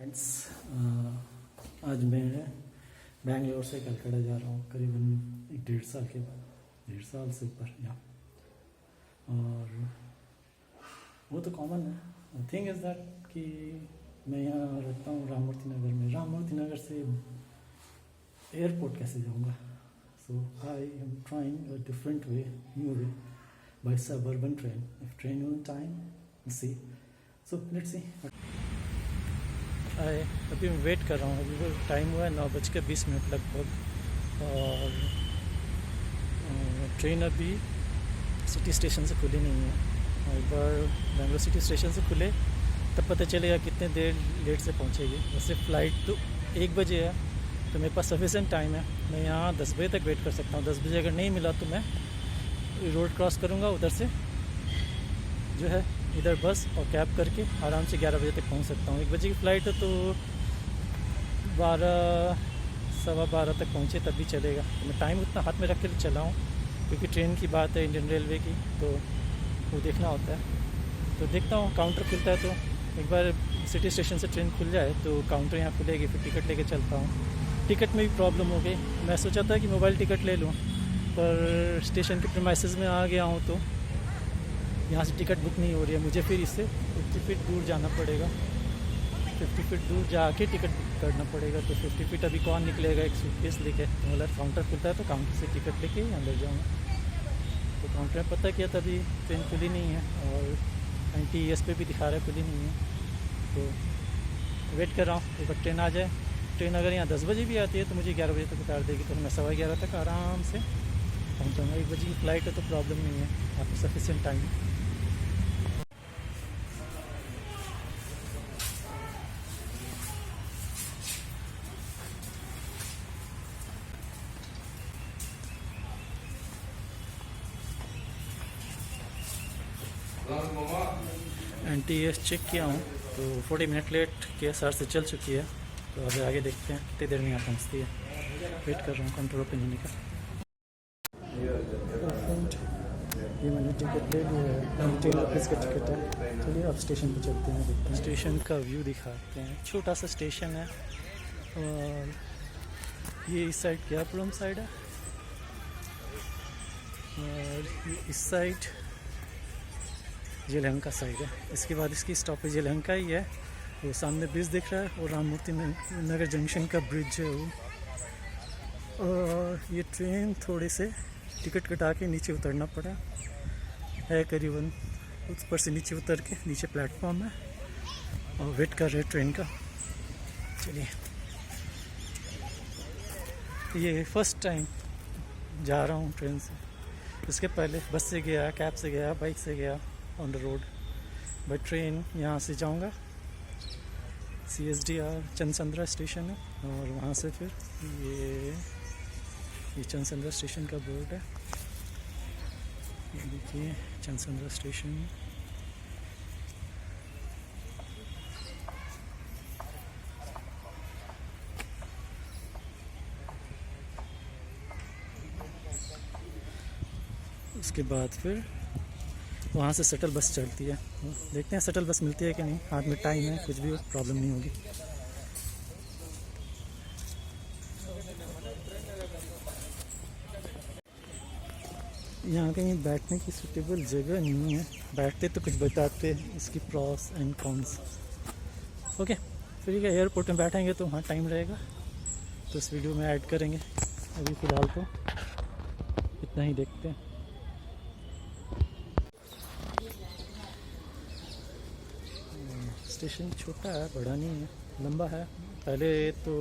Friends, आज मैं बैंगलोर से कलकत्ता जा रहा हूँ करीबन 1.5 साल के बाद, 1.5 साल से ऊपर या। और वो तो कॉमन है। थिंग इज़ दैट कि मैं यहाँ रहता हूँ राममूर्ति नगर में। राममूर्ति नगर से एयरपोर्ट कैसे जाऊँगा? So I am trying a different way, new way, by suburban train. If train on time see, so let's see. अभी मैं वेट कर रहा हूँ। अभी वो टाइम हुआ है 9:20 लगभग, और ट्रेन अभी सिटी स्टेशन से खुली नहीं है। और एक बार बेंगलोर सिटी स्टेशन से खुले तब पता चलेगा कितने देर लेट से पहुँचेगी। वैसे फ़्लाइट तो 1 बजे है, तो मेरे पास सफिशेंट टाइम है। मैं यहाँ 10 बजे तक वेट कर सकता हूँ। 10 बजे अगर नहीं मिला तो मैं रोड क्रॉस करूँगा, उधर से जो है इधर बस और कैब करके आराम से 11 बजे तक पहुंच सकता हूँ। 1 बजे की फ़्लाइट है तो 12 सवा 12 तक पहुँचे तब भी चलेगा। तो मैं टाइम उतना हाथ में रख कर चला हूँ, क्योंकि ट्रेन की बात है, इंडियन रेलवे की, तो वो देखना होता है। तो देखता हूँ काउंटर खुलता है तो एक बार सिटी स्टेशन से ट्रेन खुल जाए तो काउंटर यहाँ खुलेगी, फिर टिकट लेके चलता हूँ। टिकट में भी प्रॉब्लम हो गई। मैं सोचा था कि मोबाइल टिकट ले लूँ, पर स्टेशन के प्रीमाइसेस में आ गया हूँ तो यहाँ से टिकट बुक नहीं हो रही है। मुझे फिर इससे 50 फीट दूर जाना पड़ेगा। 50 फीट दूर जाके टिकट बुक करना पड़ेगा। तो 50 फीट अभी कौन निकलेगा एक सूटकेस लेके? मतलब काउंटर खुलता है तो काउंटर से टिकट लेके अंदर जाऊँगा। तो काउंटर में पता किया तभी ट्रेन खुली नहीं है, और NTES पे भी दिखा रहा है खुली नहीं है। तो वेट कर रहा हूँ एक बार ट्रेन आ जाए। ट्रेन अगर यहाँ 10 बजे भी आती है तो मुझे 11 बजे तक उतार देगी, तो मैं 11:15 तक आराम से पहुँच जाऊँगा। 1 बजे की फ़्लाइट है तो प्रॉब्लम नहीं है, आपको सफिशेंट टाइम। NTES चेक किया हूँ तो 40 मिनट लेट के हिसाब से चल चुकी है। तो अभी आगे देखते हैं कितनी देर में यहाँ पहुँचती है। वेट कर रहा हूँ कंट्रोल ओपन होने का। ये मैंने टिकट ले लिया है, 10 रुपीज़ का टिकट है। चलिए अब स्टेशन पे चलते हैं, देखते हैं। स्टेशन का व्यू दिखाते हैं। छोटा सा स्टेशन है, और ये इस साइड केआरपुरम साइड है, और ये इस साइड यलहंका साइड है। इसके बाद इसकी स्टॉपेज यलहंका ही है। वो सामने ब्रिज दिख रहा है, और राममूर्ति नगर जंक्शन का ब्रिज है वो। और ये ट्रेन थोड़े से टिकट कटा के नीचे उतरना पड़ा है, करीबन ऊपर से नीचे उतर के नीचे प्लेटफॉर्म है, और वेट कर रहे ट्रेन का। चलिए, ये फर्स्ट टाइम जा रहा हूँ ट्रेन से। इसके पहले बस से गया, कैब से गया, बाइक से गया on the road. By train यहाँ से जाऊँगा, CSDR चंदसंद्रा स्टेशन है, और वहाँ से फिर ये चंदसंद्रा स्टेशन का बोर्ड है। ये देखिए चंदसंद्रा स्टेशन। उसके बाद फिर वहाँ से शटल बस चलती है। देखते हैं शटल बस मिलती है कि नहीं। हाथ में टाइम है, कुछ भी प्रॉब्लम नहीं होगी। यहाँ कहीं बैठने की सूटेबल जगह नहीं है। बैठते तो कुछ बताते इसकी प्रॉस एंड कॉन्स। ओके, फिर एयरपोर्ट में बैठेंगे तो वहाँ टाइम रहेगा, तो इस वीडियो में ऐड करेंगे। अभी फ़िलहाल तो इतना ही देखते हैं। स्टेशन छोटा है, बड़ा नहीं है, लंबा है। पहले तो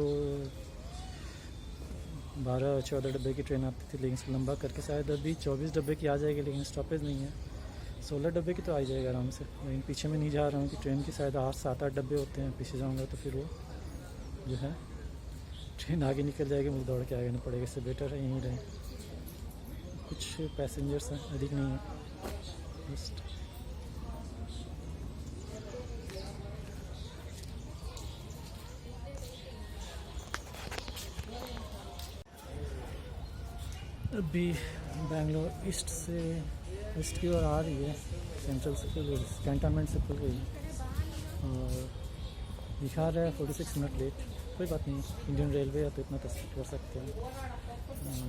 12-14 डब्बे की ट्रेन आती थी, लेकिन लंबा करके शायद अभी 24 डब्बे की आ जाएगी, लेकिन स्टॉपेज नहीं है। 16 डब्बे की तो आ जाएगा आराम से। लेकिन पीछे में नहीं जा रहा हूँ कि ट्रेन की शायद 7-8 डब्बे होते हैं। पीछे जाऊँगा तो फिर वो जो है ट्रेन आगे निकल जाएगी, मुझे दौड़ के आगे आना पड़ेगा। इससे बेटर है यहीं रहे। कुछ पैसेंजर्स हैं, अधिक नहीं है, जस्ट। अभी बैंगलोर ईस्ट से वेस्ट की ओर आ रही है। सेंट्रल से खुल गई, कैंटनमेंट से खुल गई, और दिखा रहा है 46 मिनट लेट, कोई बात नहीं, इंडियन रेलवे है तो इतना तस्वीर कर सकते हैं।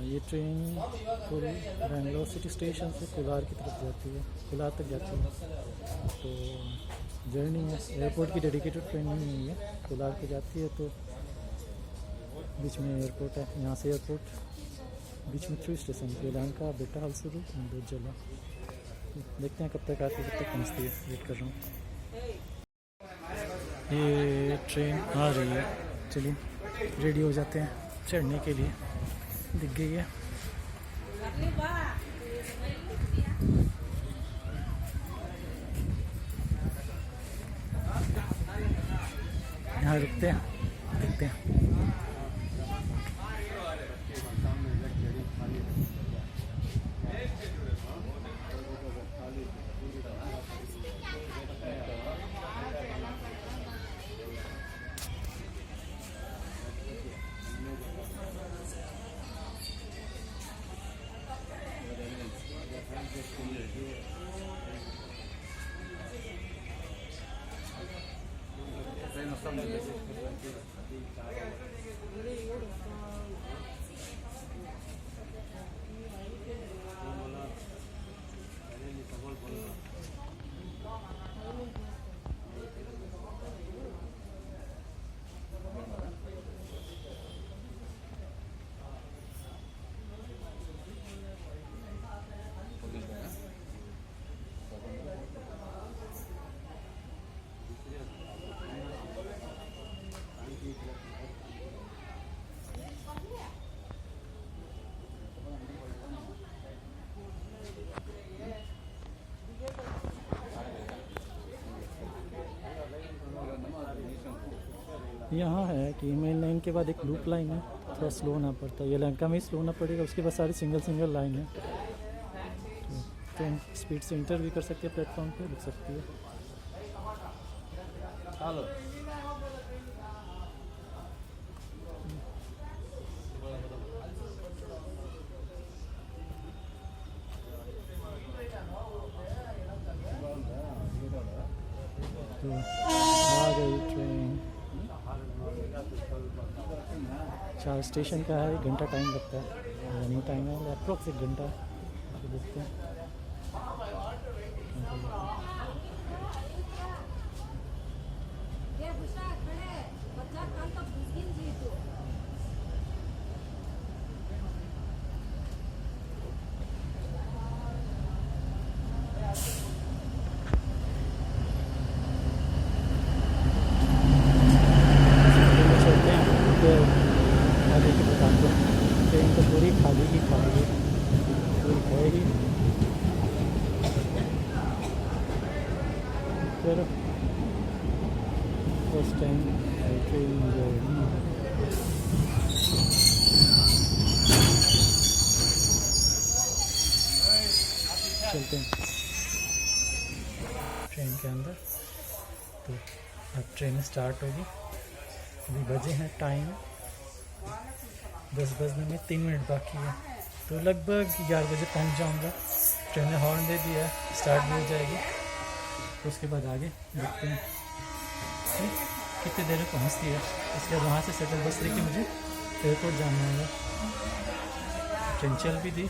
ये ट्रेन बेंगलोर सिटी स्टेशन से कोलार की तरफ जाती है, कोलार तक जाती है। तो जर्नी है, एयरपोर्ट की डेडिकेटेड ट्रेन नहीं है, कोलार की जाती है। तो बीच में एयरपोर्ट है, यहाँ से एयरपोर्ट, बीच में 3 स्टेशन, यलहंका, बेटा हलसुरू, दूधजला। देखते हैं कब तक आती है, कब तक पहुँचती है, वेट कर रहा हूँ। ये ट्रेन आ रही है, चलिए रेडी हो जाते हैं चढ़ने के लिए। दिख गई है, यहाँ रुकते हैं, देखते हैं। यहाँ है कि मेन लाइन के बाद एक लूप लाइन है, थोड़ा स्लो होना पड़ता है। ये यलहंका में ही स्लो होना पड़ेगा, उसके बाद सारी सिंगल लाइन है। तो ट्रेन स्पीड से इंटर भी कर सकती है, प्लेटफॉर्म पे रुक सकती है। हेलो तो आ गई ट्रेन। 4 स्टेशन का है, 1 घंटा टाइम लगता है, रनिंग टाइम है अप्रॉक्स 1 घंटा। तो देखते हैं। ट्रेन तो पूरी खाली ही खाली है, पूरी है ही। चलो फर्स्ट टाइम ट्रेन जर्नी। चलते हैं ट्रेन के अंदर। तो अब ट्रेन स्टार्ट होगी। अभी बजे हैं टाइम 10 बजने में 3 मिनट बाकी है, तो लगभग 11 बजे पहुंच जाऊंगा। ट्रेन ने हॉर्न दे दिया है, स्टार्ट भी हो जाएगी। तो उसके बाद आगे देखते हैं कितनी देर में पहुंचती है। उसके बाद वहाँ से शटल बस लेके मुझे एयरपोर्ट जाना होगा। ट्रेन चल भी दी।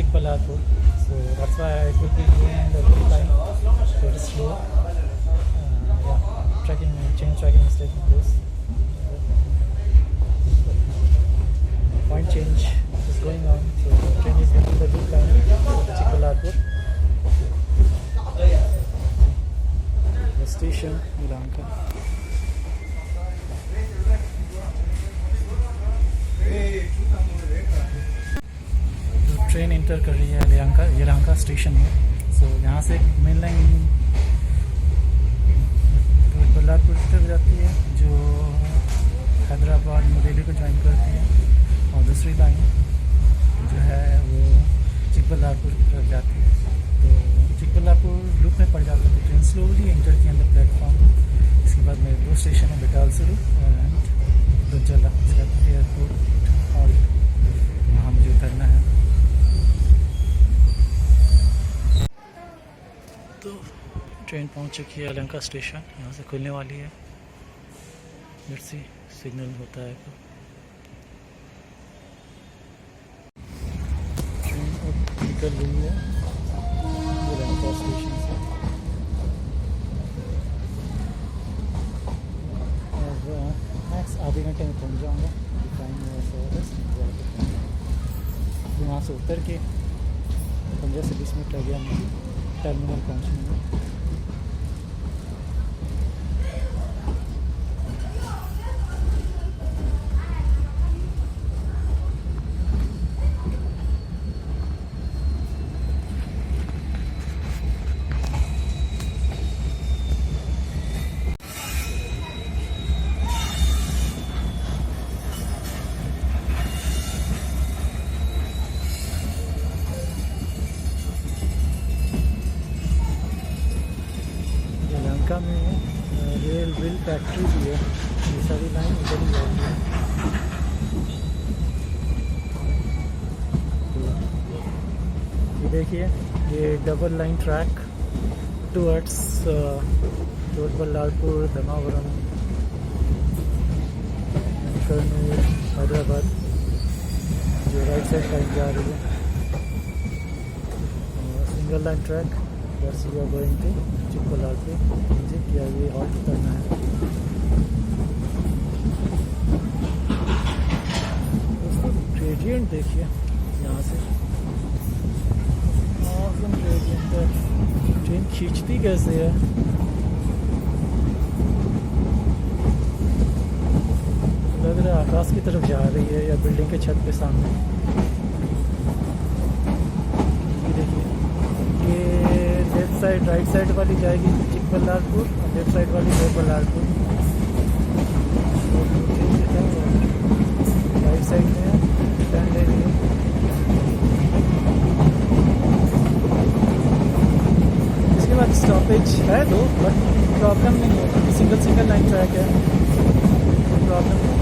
Chikbalapur. So that's why it will be going the loop line very slow. Yeah, change tracking is taking place. Point change is going on. So the train is getting the loop line to Chikbalapur. The station, Yelahanka. Train inter कर रही है Yelahanka station में. सो यहाँ से main line Ballarpur की तरफ जाती है जो हैदराबाद मुरेली को ज्वाइन करती है, और दूसरी लाइन जो है वो चिकबल्लारपुर की तरफ जाती है. तो चिकबल्लारपुर लूप में पड़ जाती है. ट्रेन स्लोली एंटर किया द प्लेटफॉर्म. इसके बाद मेरे 2 स्टेशन है, बेटालसुरु एंड दुज्जला. इसके बाद एयरपोर्ट और वहाँ मुझे उतरना है. तो ट्रेन पहुंच चुकी है यलहंका स्टेशन. यहाँ से खुलने वाली है. लेट्स सी सिग्नल होता है तो. ट्रेन अब निकल रही है यलहंका स्टेशन से. और मैक्स आधे घंटे में पहुंच जाऊँगा. टाइम वहाँ से उतर के 15 से 20 मिनट लग गया मुझे टर्मिनल पहुंचने में. में रेल फैक्ट्री भी है. ये सारी लाइन इधर ही जाती है. ये देखिए ये double line track towards Ballarpur, Dharmavaram, Kurnool, Hyderabad जो राइट साइड लाइन जा रही है. सिंगल लाइन ट्रैक बस यू आर गोइंग टू चिकबल्लारपुर. मुझे क्या ये हॉल्ट करना है. ग्रेडियंट देखिए यहाँ से. ऑसम ग्रेडियंट है. ट्रेन खींचती कैसे है. लग रहा है आकाश की तरफ जा रही है या बिल्डिंग के छत पे सामने. ये देखिए ये लेफ्ट साइड राइट साइड वाली जाएगी चिकबल्लारपुर और लेफ्ट साइड वाली बल्लारपुर. राइट साइड में टर्न ले रही है. इसके बाद स्टॉपेज है 2 बट प्रॉब्लम नहीं है क्योंकि सिंगल लाइन ट्रैक है. प्रॉब्लम नहीं.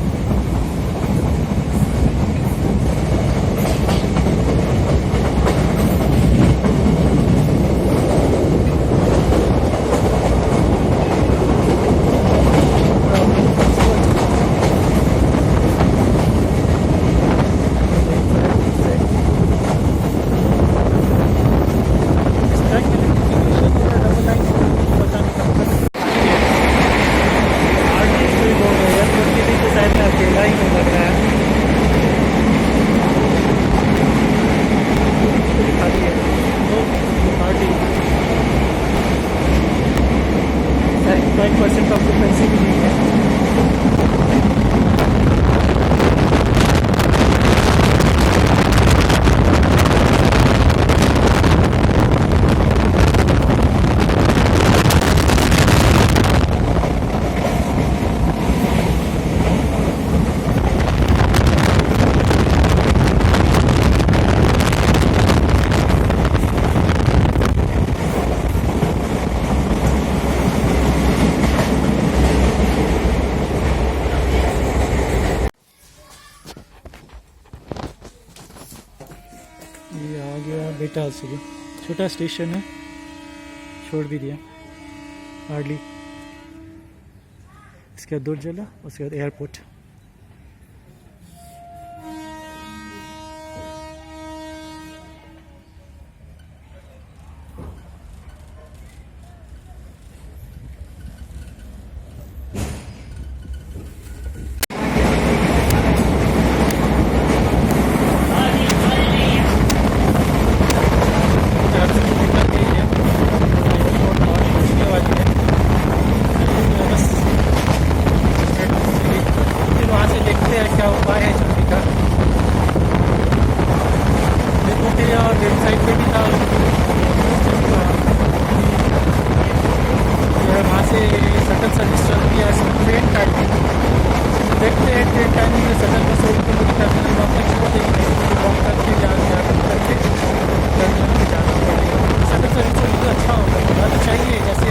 ये आ गया बेटालसुरु. छोटा स्टेशन है, छोड़ भी दिया हार्डली. इसके बाद दुर्जला, उसके बाद एयरपोर्ट. वेबसाइट पे भी था, वहाँ से शटल सर्विस चलती है ट्रेन टाइमिंग। देखते हैं ट्रेन टाइमिंग में शटल बस उनको मुझे टर्मिनल वहाँ तक छोड़ देंगे, वॉक करके जाना करके टर्मिनल पे जाना पड़ेगा। शटल सर्विस तो मुझे अच्छा होगा, होना तो चाहिए। जैसे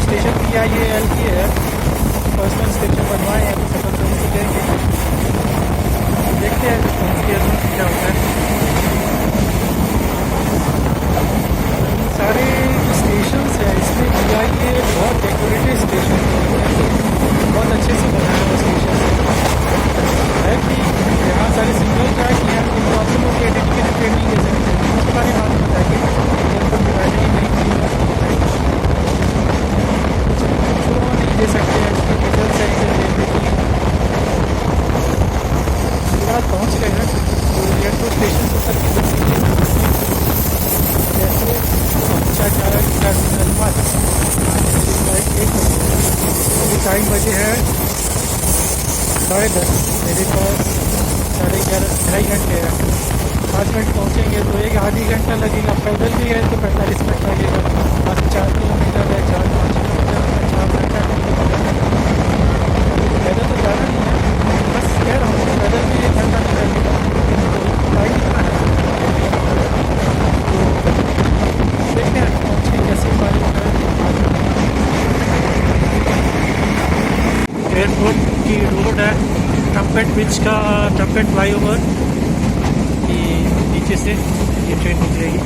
स्टेशन की ये एल की है, पर्सनल स्टेशन बनवाए हैं तो शटल सर्विस देंगे। देखते हैं रिस्पॉन्स क्या होता है। सारे स्टेशन है इसमें किया, ये बहुत डेकोरेटिव स्टेशन है, बहुत अच्छे से बनाया हुआ स्टेशन है कि यहाँ सारे सिंगल ट्रैक हैं, तो आप लोग के डेडिकेटेड ट्रेन नहीं ले सकते। उसके बारे में आपको बताइए एयरपोर्ट डिवाइडर नहीं नहीं दे सकते हैं। इसकी रिजल्ट है फिलहाल पहुँच गए हैं तो एयरपोर्ट स्टेशन से सर की जैसे अभी टाइम बजे है 10:30, मेरे पास 11:30 ढाई घंटे है। 5 मिनट पहुँचेंगे तो एक आधी घंटा लगेगा, पैदल भी है तो 45 मिनट लगेगा। बस 4 किलोमीटर है, 4-5 किलोमीटर है, 4 घंटा लगेगा। पैदल तो ज़्यादा नहीं है, बस कह रहा हूँ पैदल भी 1 घंटा नहीं लगेगा। टाइम इतना है, देखते हैं पहुँचे कैसे बारी होता है। एयरपोर्ट की रोड है ट्रम्पेट ब्रिज का, ट्रम्पेट फ्लाईओवर की नीचे से ये ट्रेन निकलेगी।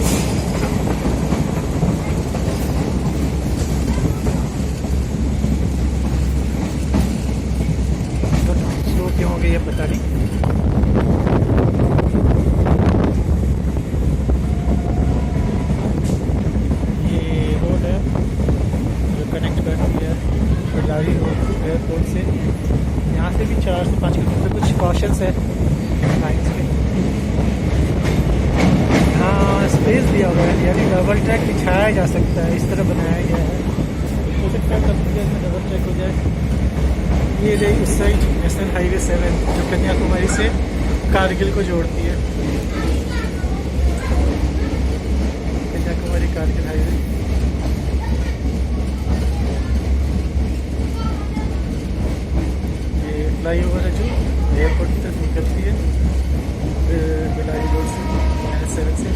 स्लो क्यों हो गई है पता नहीं। एयरपोर्ट से यहाँ से भी 4 से 5 किलोमीटर कुछ कॉशंस है लाइन्स के। हाँ स्पेस दिया हुआ है, यानी डबल ट्रैक बिछाया जा सकता है, इस तरह बनाया गया है। हो सकता है कभी में डबल ट्रैक हो जाए। ये रही उस साइड नेशनल हाईवे 7 जो कन्याकुमारी से कारगिल को जोड़ती है, कन्याकुमारी कारगिल हाईवे। फ्लाईओवर है जो एयरपोर्ट की तरफ निकलती है बिलारी रोड से, NH7 से।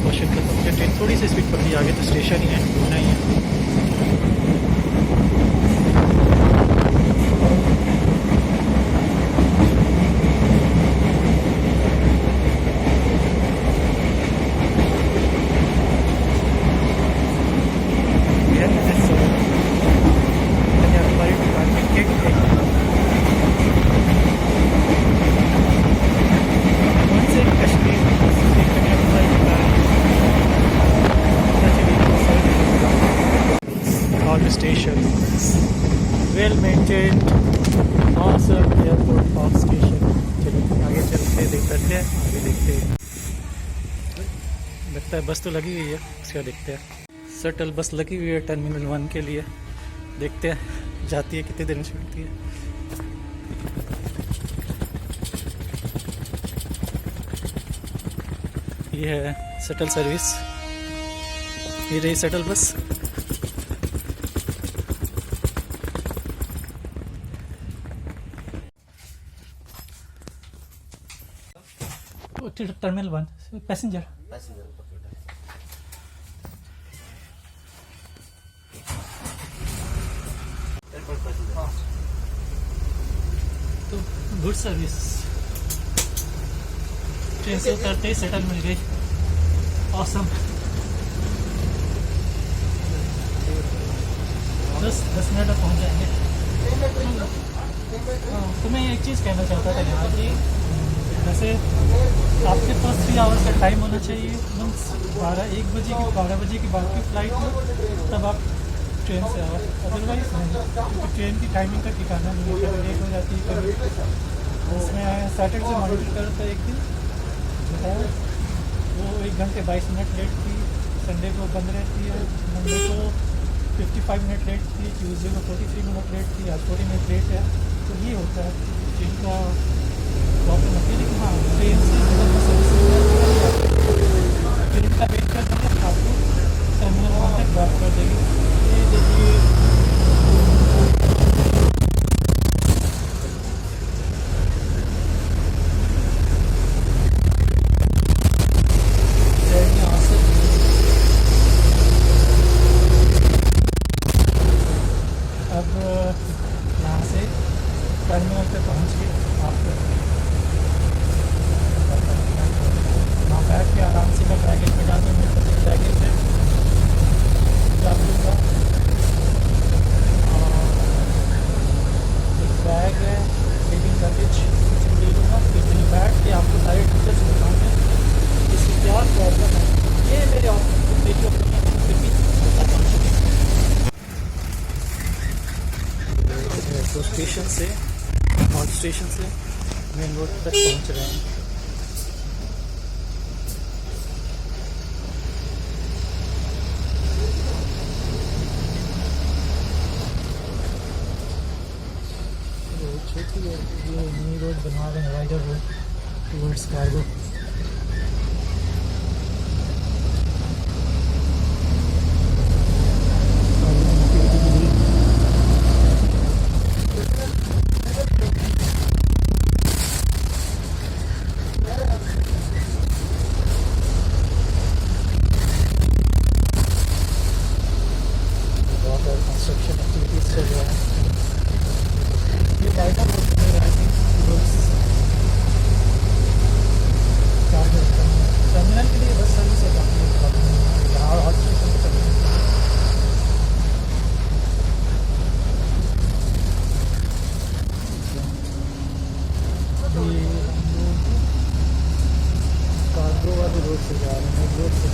क्वेश्चन खत्म हो गया, ट्रेन थोड़ी सी स्पीड पकड़ी, आगे तो स्टेशन ही है, घूमना ही है। Station, well maintained, awesome airport park station। चलिए आगे चलते देखते हैं, आगे देखते हैं। लगता है बस तो लगी हुई है, उसका देखते हैं। शटल बस लगी हुई है टर्मिनल 1 के लिए, देखते हैं जाती है कितने देर में छूटती है। ये है शटल सर्विस, ये रही शटल बस। टर्मिनल 1 पैसेंजर तो गुड सर्विस। ट्रेन से उतरते ही शटल मिल गई, ऑसम। 10 मिनट में पहुंच जाएंगे। तो मैं एक चीज़ कहना चाहता था यहाँ की, वैसे आपके पास 3 आवर्स का टाइम होना चाहिए। मीन्स 1 बजे की बाद की फ्लाइट हो तब आप ट्रेन से आओ, अदरवाइज नहीं, क्योंकि ट्रेन की टाइमिंग का ठिकाना नहीं है, कभी लेट हो जाती है, कभी उसमें सैटरडे से मॉनिटर करता है। एक दिन बताया वो 1 घंटे 22 मिनट लेट थी, संडे को बंद रहती है, मंडे को 55 मिनट लेट थी, ट्यूसडे को 43 मिनट लेट थी, आज 40 मिनट लेट है। तो ये होता है जिनका प्रॉब्लम होती है। लेकिन हाँ, ट्रेन से मतलब सर्विस ट्रेन का वेट करना है, आपको टर्मिनल 1 तक ड्रॉप कर देगी। ये देखिए ट्रेन यहाँ से अब यहाँ से टर्मिनल पे पहुँच के आपको वहाँ बैठ के आराम से मैं बैगेज में डालूँ। मेरे पास एक बैगेज है, डाल दूँगा। एक बैग है, लीविंग लगेज ले लूँगा। फिर वहीं बैठ के आपको सारे टीचर्स बताऊँगा इसकी क्या प्रॉब्लम है। ये मेरे मेरी ओपिनियन फिर भी मेट्रो स्टेशन से हॉल स्टेशन से मेन रोड तक पहुँच रहे हैं। छोटी है, ये नई रोड बनवा रहे हैं, राइडर रोड टूवर्ड्स कार्गो। बहुत कंस्ट्रक्शन एक्टिविटीज चल रहा है। ये राइडर रोड टर्मिनल के लिए बस सर्विस है, काफ़ी यहाँ हॉट स्टेशन पर टर्मिनल। ये कार्गो वाली रोड से जा रहे हैं। रोड से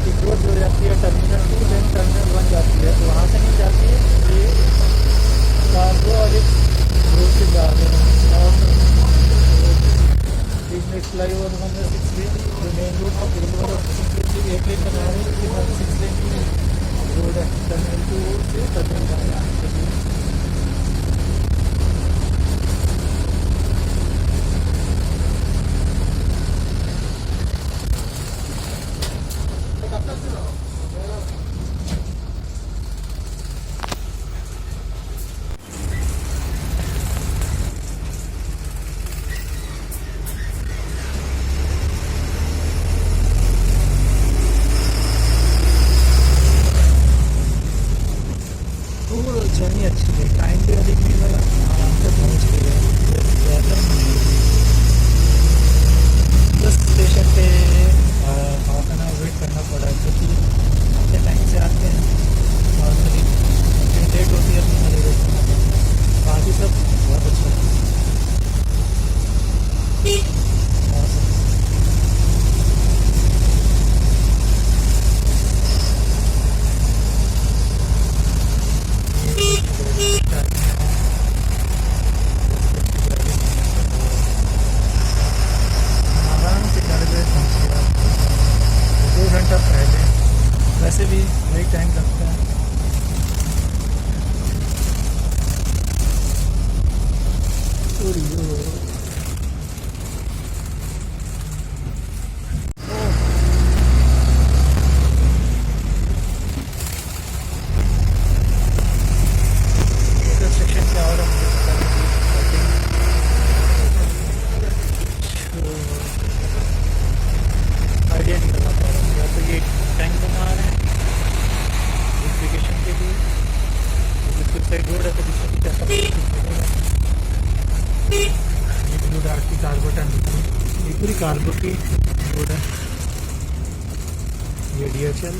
एक रोड जो जाती है टर्मिनल 2, देन टर्मिनल 1 जाती है, तो वहाँ से नहीं जाती है। ये कार्गो वाली रोड से जा रहे हैं। और बीच में फ्लाई ओवर बन रहा है 6 लेन, जो मेन रोड है। फिर एक लेन बना रहे हैं, उसके बाद 6 लेन की रोड है टर्मिनल 2 से टर्मिनल 1। जर्नी अच्छी है, टाइम भी अधिक नहीं लगा, आराम से पहुँच गए। बस स्टेशन पे हाफ एन आवर वेट करना पड़ा, क्योंकि अपने टाइम से आते हैं नॉर्मली लेट होती है, अपनी वेट करना पड़ता है। बाकी सब बहुत अच्छा है। वैसे भी वही टाइम लगता है। सेक्शन क्या हो रहा है मुझे पता नहीं, आइडिया नहीं लगा पा रहा। या तो ये टैंक बना रहे हैं वेरिफिकेशन के लिए, बिल्कुल साइड रोड है, तो दूसरी कैसा ये ब्लू डार्क की कार्गो टैंक, ये पूरी कार्गो की रोड है। ये DHL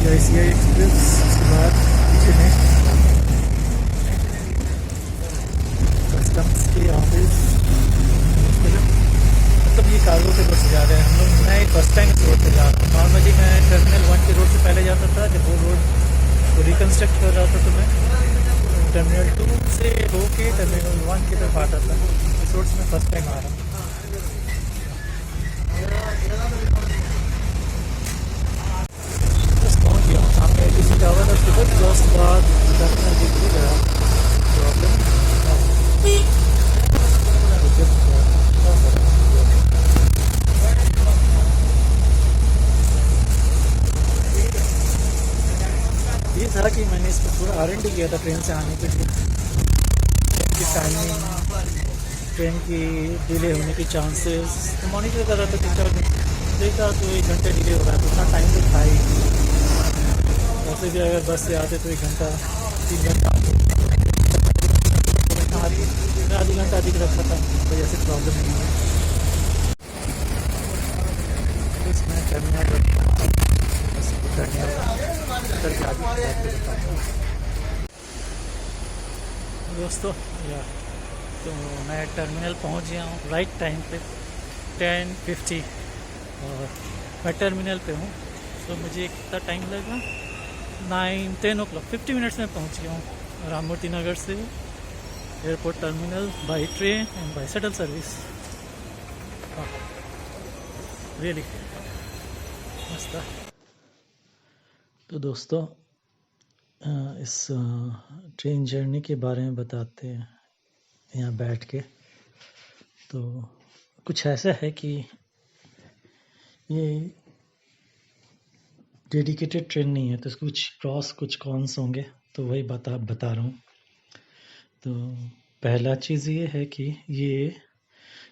ICI एक्सप्रेस, उसके बाद पीछे में कस्टम्स की ऑफिस। मतलब ये कार्गो के बस जा रहे हैं हम लोग। मैं फर्स्ट टाइम इस रोड पे जा रहा हूँ। नॉर्मली मैं टर्मिनल 1 के रोड से पहले जाता था, जब वो रोड को रिकन्स्ट्रक्ट कर रहा था, तो मैं टर्मिनल 2 से होके टर्मिनल 1 की तरफ आता था। इस रोड से मैं फर्स्ट टाइम आ रहा हूँ। ये था कि मैंने इसको थोड़ा R&D किया था ट्रेन से आने के लिए, कि टाइमिंग, ट्रेन की डिले होने की चांसेस तो मॉनिटर कर रहा था 3-4 दिन, देखा तो 1 घंटे डिले हो रहा है, तो उतना टाइम तो था ही नहीं। वैसे भी अगर बस से आते तो 1 घंटा 3 घंटा आधी घंटा अधिक रखा था, कोई ऐसी प्रॉब्लम नहीं है। तो इसमें टर्मिनल बस टर्मिनल करके आगे आपको बताता हूँ दोस्तों। या तो मैं टर्मिनल पहुंच गया हूँ राइट टाइम पे 10:50, और मैं टर्मिनल पे हूँ। तो मुझे कितना टाइम लगा, 9-10 o'clock, 50 मिनट्स में पहुँच गया हूँ राममूर्ति नगर से airport terminal by train and by shuttle service. Really मस्त। तो दोस्तों इस ट्रेन जर्नी के बारे में बताते हैं यहाँ बैठ के। तो कुछ ऐसा है कि ये डेडिकेटेड ट्रेन नहीं है, तो कुछ प्रॉस कुछ कॉन्स होंगे, तो वही बता रहा हूँ। तो पहला चीज़ ये है कि ये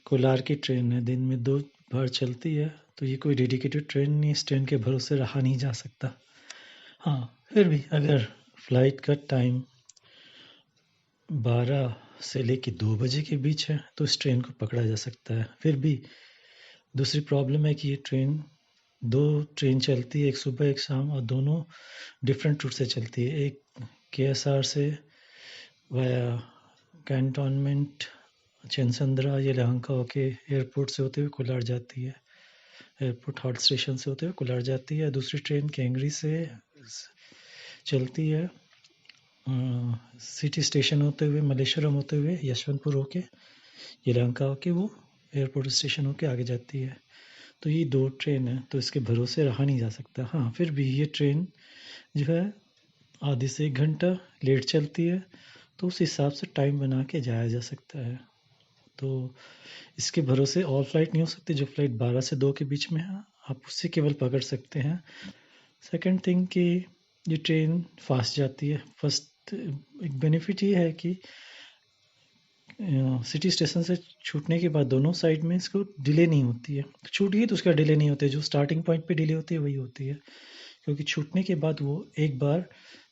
कोलार की ट्रेन है, दिन में 2 बार चलती है, तो ये कोई डेडिकेटेड ट्रेन नहीं, इस ट्रेन के भरोसे रहा नहीं जा सकता। हाँ, फिर भी अगर फ्लाइट का टाइम 12 से लेके 2 बजे के बीच है तो इस ट्रेन को पकड़ा जा सकता है। फिर भी दूसरी प्रॉब्लम है कि ये ट्रेन 2 ट्रेन चलती है, एक सुबह एक शाम, और दोनों डिफरेंट रूट से चलती है। एक KSR से वाया कैंटोनमेंट चेनसंद्रा यलहंका होके एयरपोर्ट से होते हुए कोलार जाती है, एयरपोर्ट हॉल्ट स्टेशन से होते हुए कोलार जाती है। दूसरी ट्रेन कैंगरी से चलती है, सिटी स्टेशन होते हुए मलेश्वरम होते हुए यशवंतपुर होके यलहंका होके वो एयरपोर्ट स्टेशन होके आगे जाती है। तो ये 2 ट्रेन है, तो इसके भरोसे रहा नहीं जा सकता। हाँ, फिर भी ये ट्रेन जो है आधे से 1 घंटा लेट चलती है, तो उस हिसाब से टाइम बना के जाया जा सकता है। तो इसके भरोसे ऑल फ्लाइट नहीं हो सकती। जो फ्लाइट 12 से 2 के बीच में है आप उससे केवल पकड़ सकते हैं। सेकंड थिंग कि ये ट्रेन फास्ट जाती है। फर्स्ट एक बेनिफिट ये है कि सिटी स्टेशन से छूटने के बाद दोनों साइड में इसको डिले नहीं होती है। छूट गई तो उसका डिले नहीं होता है, जो स्टार्टिंग पॉइंट पे डिले होती है वही होती है, क्योंकि छूटने के बाद वो एक बार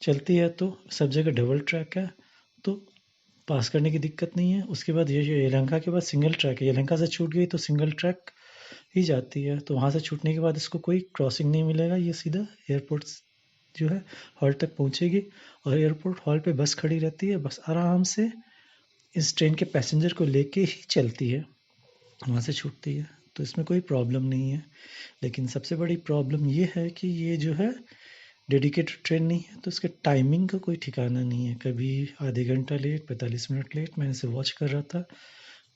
चलती है तो सब जगह डबल ट्रैक है, तो पास करने की दिक्कत नहीं है। उसके बाद ये यलहंका के बाद सिंगल ट्रैक है, यलहंका से छूट गई तो सिंगल ट्रैक ही जाती है, तो वहाँ से छूटने के बाद इसको कोई क्रॉसिंग नहीं मिलेगा। ये सीधा एयरपोर्ट जो है हॉल तक पहुँचेगी, और एयरपोर्ट हॉल पे बस खड़ी रहती है। बस आराम से इस ट्रेन के पैसेंजर को लेके ही चलती है, वहाँ से छूटती है, तो इसमें कोई प्रॉब्लम नहीं है। लेकिन सबसे बड़ी प्रॉब्लम ये है कि ये जो है डेडिकेटेड ट्रेन नहीं है, तो इसके टाइमिंग का कोई ठिकाना नहीं है। कभी आधे घंटा लेट, 45 मिनट लेट, मैंने इसे वॉच कर रहा था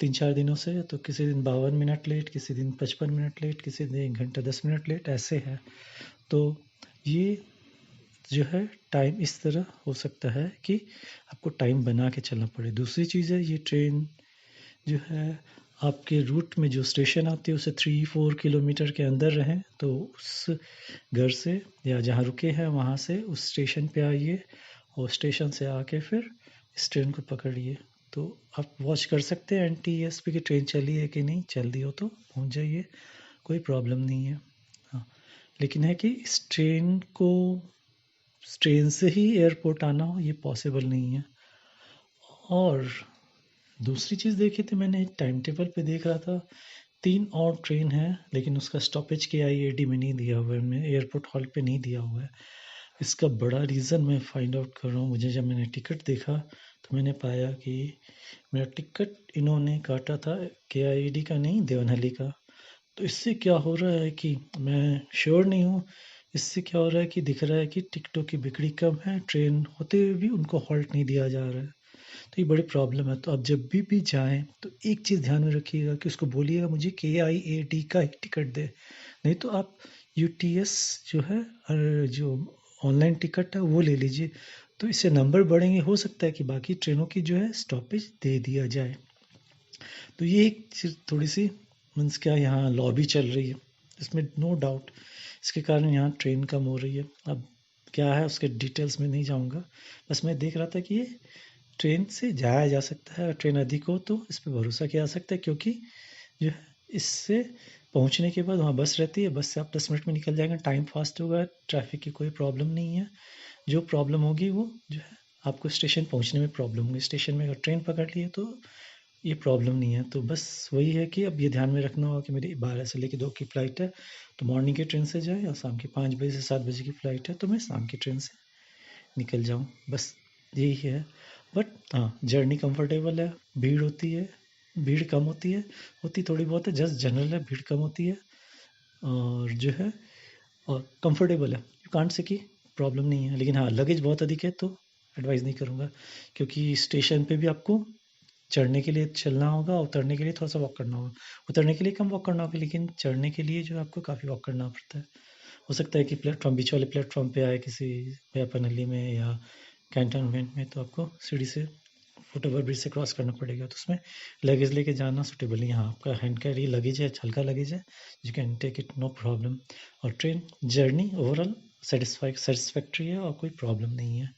3-4 दिनों से, तो किसी दिन 52 मिनट लेट, किसी दिन 55 मिनट लेट, किसी दिन 1 घंटा 10 मिनट लेट, ऐसे है। तो ये जो है टाइम इस तरह हो सकता है कि आपको टाइम बना के चलना पड़े। दूसरी चीज़ है, ये ट्रेन जो है आपके रूट में जो स्टेशन आती है उसे 3-4 किलोमीटर के अंदर रहें, तो उस घर से या जहाँ रुके हैं वहाँ से उस स्टेशन पे आइए, और स्टेशन से आके फिर इस ट्रेन को पकड़िए। तो आप वॉच कर सकते हैं NTSB की ट्रेन चली है कि नहीं, चल दी हो तो पहुँच जाइए, कोई प्रॉब्लम नहीं है। हाँ, लेकिन है कि इस ट्रेन से ही एयरपोर्ट आना हो ये पॉसिबल नहीं है। और दूसरी चीज़ देखी थी मैंने, टाइम टेबल पे देख रहा था 3 और ट्रेन है, लेकिन उसका स्टॉपेज KIAD में नहीं दिया हुआ है, में एयरपोर्ट हॉल पे नहीं दिया हुआ है। इसका बड़ा रीज़न मैं फाइंड आउट कर रहा हूँ। मुझे जब मैंने टिकट देखा तो मैंने पाया कि मेरा टिकट इन्होंने काटा था KIAD का नहीं, देवनहली का। तो इससे क्या हो रहा है कि मैं श्योर नहीं हूँ, इससे क्या हो रहा है कि दिख रहा है कि टिकटों की बिक्री कम है, ट्रेन होते हुए भी उनको हॉल्ट नहीं दिया जा रहा है, तो ये बड़ी प्रॉब्लम है। तो आप जब भी जाएँ तो एक चीज़ ध्यान में रखिएगा कि उसको बोलिएगा मुझे KIAD का ही टिकट दे, नहीं तो आप UTS जो है जो ऑनलाइन टिकट है वो ले लीजिए, तो इससे नंबर बढ़ेंगे, हो सकता है कि बाकी ट्रेनों की जो है स्टॉपेज दे दिया जाए। तो ये एक चीज़ थोड़ी सी मीन्स क्या यहाँ लॉबी चल रही है, इसमें नो डाउट इसके कारण यहाँ ट्रेन कम हो रही है। अब क्या है उसके डिटेल्स में नहीं जाऊँगा। बस मैं देख रहा था कि ये ट्रेन से जाया जा सकता है, और ट्रेन अधिक हो तो इस पे भरोसा किया जा सकता है, क्योंकि जो है इससे पहुँचने के बाद वहाँ बस रहती है, बस से आप 10 मिनट में निकल जाएँगे, टाइम फ़ास्ट होगा, ट्रैफ़िक की कोई प्रॉब्लम नहीं है। जो प्रॉब्लम होगी वो जो है आपको स्टेशन पहुँचने में प्रॉब्लम होगी। स्टेशन में अगर ट्रेन पकड़ ली है तो ये प्रॉब्लम नहीं है। तो बस वही है कि अब ये ध्यान में रखना होगा कि मेरी 12 से लेके 2 की फ़्लाइट है, तो मॉर्निंग की ट्रेन से जाए, और शाम की 5 बजे से 7 बजे की फ़्लाइट है तो मैं शाम की ट्रेन से निकल जाऊँ, बस यही है। बट हाँ, जर्नी कंफर्टेबल है, भीड़ होती है, भीड़ कम होती है, होती थोड़ी बहुत है, जस्ट जनरल है, भीड़ कम होती है, और जो है और कंफर्टेबल है। यू कांट से कि प्रॉब्लम नहीं है, लेकिन हाँ, लगेज बहुत अधिक है तो एडवाइस नहीं करूँगा, क्योंकि स्टेशन पे भी आपको चढ़ने के लिए चलना होगा, उतरने के लिए थोड़ा-सा वॉक करना होगा। उतरने के लिए कम वॉक करना होगा, लेकिन चढ़ने के लिए जो है आपको काफ़ी वॉक करना पड़ता है। हो सकता है कि प्लेटफ़ॉर्म बीच वाले प्लेटफ़ॉर्म पे आए किसी व्यापानली में या कैंटोनमेंट में, तो आपको सीढ़ी से फुट ओवर ब्रिज से क्रॉस करना पड़ेगा, तो उसमें लगेज लेके जाना सूटेबल नहीं है। हाँ, आपका हैंड कैरी लगेज है, हल्का लगेज है, you can take it, no problem. और ट्रेन जर्नी ओवरऑल सैटिस्फैक्टरी है और कोई प्रॉब्लम नहीं है।